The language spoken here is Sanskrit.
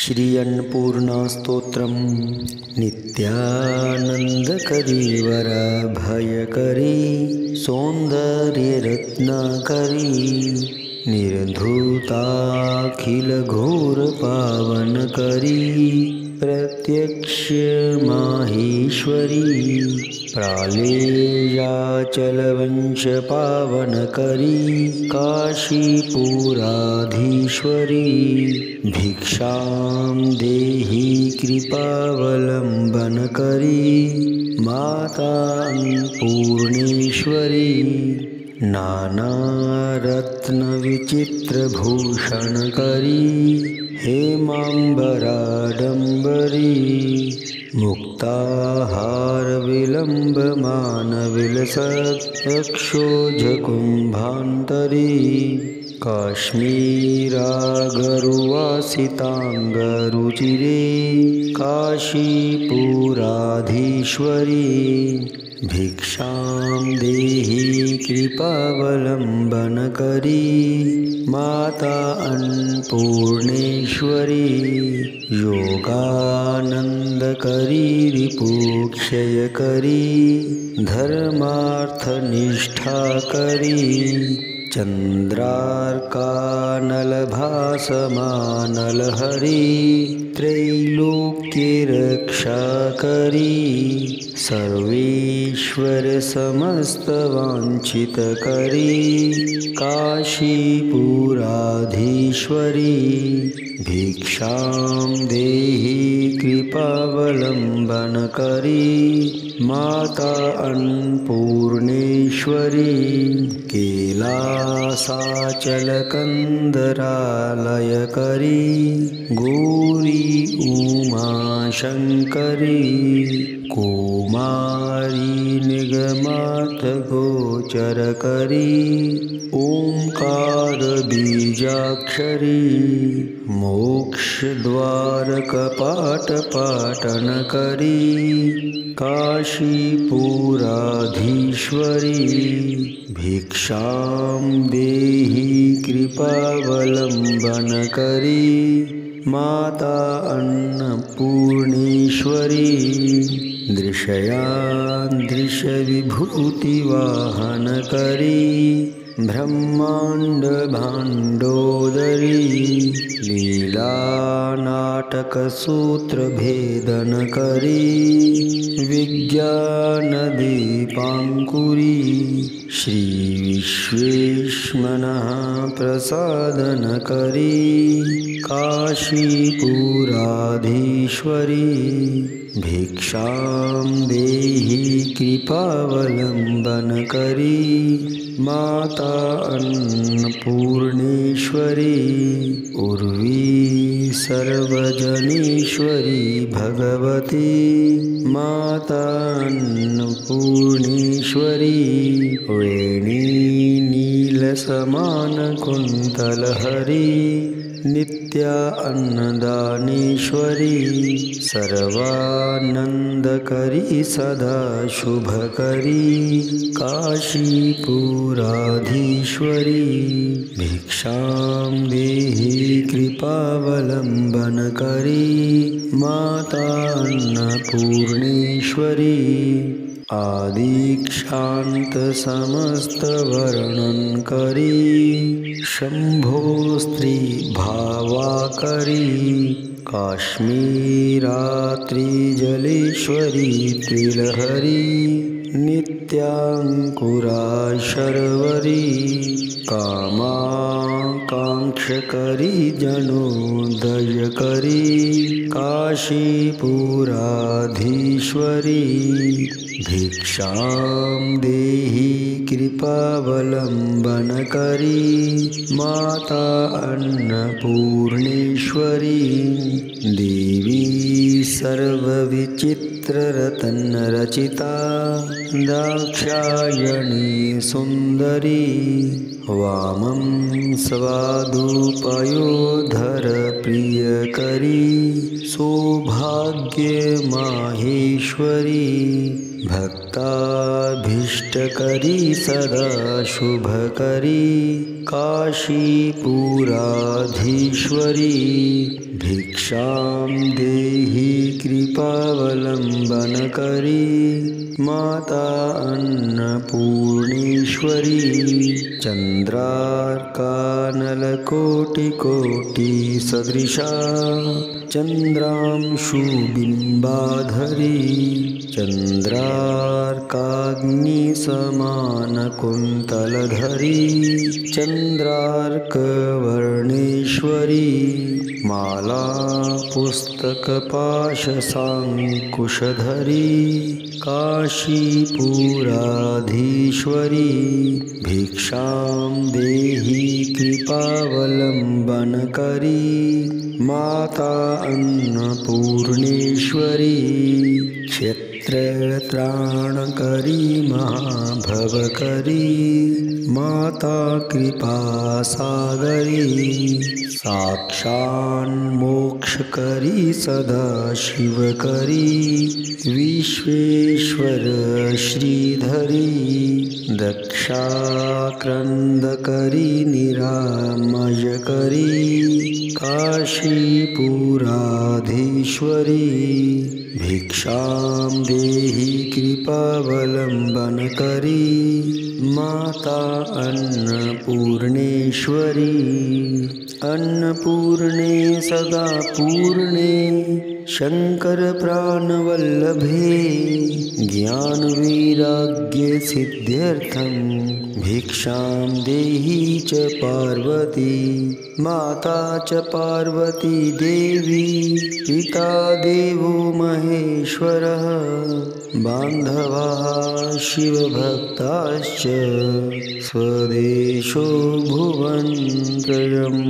श्री अन्नपूर्णा स्तोत्रम नित्यानंदकरी वराभयकरी सौंदर्यरत्नाकरी निर्धूताखिल घोर पावनकरी प्रत्यक्ष माहेश्वरी प्रालेयाचलवंश पावनकरी काशीपुराधीश्वरी भिक्षां देहि कृपावलम्बनकरी माता अन्नपूर्णेश्वरी नानारत्नविचित्रभूषणकरी हेमाम्बराडम्बरी मुक्ताहारविलम्बमानविलसत्क्षोजकुम्भान्तरी काश्मीरागरुवासिताङ्गरुचिरे काशीपुराधीश्वरी भिक्षां देहि कृपावलम्बनकरी माता अन्नपूर्णेश्वरी योगानन्दकरी रिपुक्षयकरी धर्मार्थनिष्ठाकरी चन्द्रार्कानलभासमानलहरी त्रैलोक्यरक्षाकरी सर्वेश्वर समस्तवाञ्छितकरी काशीपुराधीश्वरी भिक्षां देहि कृपावलम्बनकरी माता अन्नपूर्णेश्वरी कैलासाचलकन्दरालयकरी गौरी उमाशङ्करी कुमारी निगमार्थगोचरकरी ओंकारबीजाक्षरी मोक्षद्वारकपाटपाटनकरी काशीपुराधीश्वरी भिक्षां देहि कृपावलम्बनकरी माता अन्नपूर्णेश्वरी दृश्यविभूतिवाहनकरी ब्रह्माण्डभाण्डोदरी लीलानाटकसूत्रभेदनकरी विज्ञानदीपाङ्कुरी श्रीविश्वेश्मनः प्रसादनकरी काशीपुराधीश्वरी भिक्षां देहि कृपावलम्बनकरी माता अन्नपूर्णेश्वरी उर्वी सर्वजनेश्वरी भगवती माता अन्नपूर्णेश्वरी वेणी नीलसमानकुन्तलहरी नित्या अन्नदानेश्वरी सर्वानन्दकरी सदा शुभकरी काशीपुराधीश्वरी भिक्षां देहि कृपावलम्बनकरी माता अन्नपूर्णेश्वरी आदिक्षान्तसमस्तवर्णनकरी शम्भो स्त्रीभावाकरी काश्मीरात्रिजलेश्वरी त्रिलहरी नित्याङ्कुरा शर्वरी कामाकाङ्क्षकरी जनोदयकरी काशीपुराधीश्वरी भिक्षां देहि कृपावलम्बनकरी माता अन्नपूर्णेश्वरी देवी सर्वविचित्ररत्नरचिता दाक्षायणी सुन्दरी वामं स्वादुपयोधरप्रियकरी सौभाग्यमाहेश्वरी भक्ताभीष्टकरी सदा शुभकरी काशीपुराधीश्वरी भिक्षां देहि कृपावलम्बनकरी माता अन्नपूर्णेश्वरी चन्द्रार्कानलकोटिकोटिसदृशा चन्द्रांशुबिम्बाधरी चन्द्रार्काग्निसमानकुन्तलधरी चन्द्रार्कवर्णेश्वरी माला पुस्तकपाशसाङ्कुशधरी काशीपुराधीश्वरी भिक्षां देहि कृपावलम्बनकरी माता अन्नपूर्णेश्वरी क्षेत्रत्राणकरी महाभवकरी माता कृपासागरी साक्षान्मोक्षकरी सदा शिवकरी विश्वेश्वर श्रीधरी दक्षाक्रन्दकरी निरामयकरी काशीपुराधीश्वरी भिक्षां देहि कृपावलम्बनकरी माता अन्नपूर्णेश्वरी अन्नपूर्णे सदा पूर्णे शङ्करप्राणवल्लभे ज्ञानवैराग्यसिद्ध्यर्थं भिक्षां देहि च पार्वती माता च पार्वती देवी पिता देवो महेश्वरः बान्धवाः शिवभक्ताश्च स्वदेशो भुवनत्रयम्।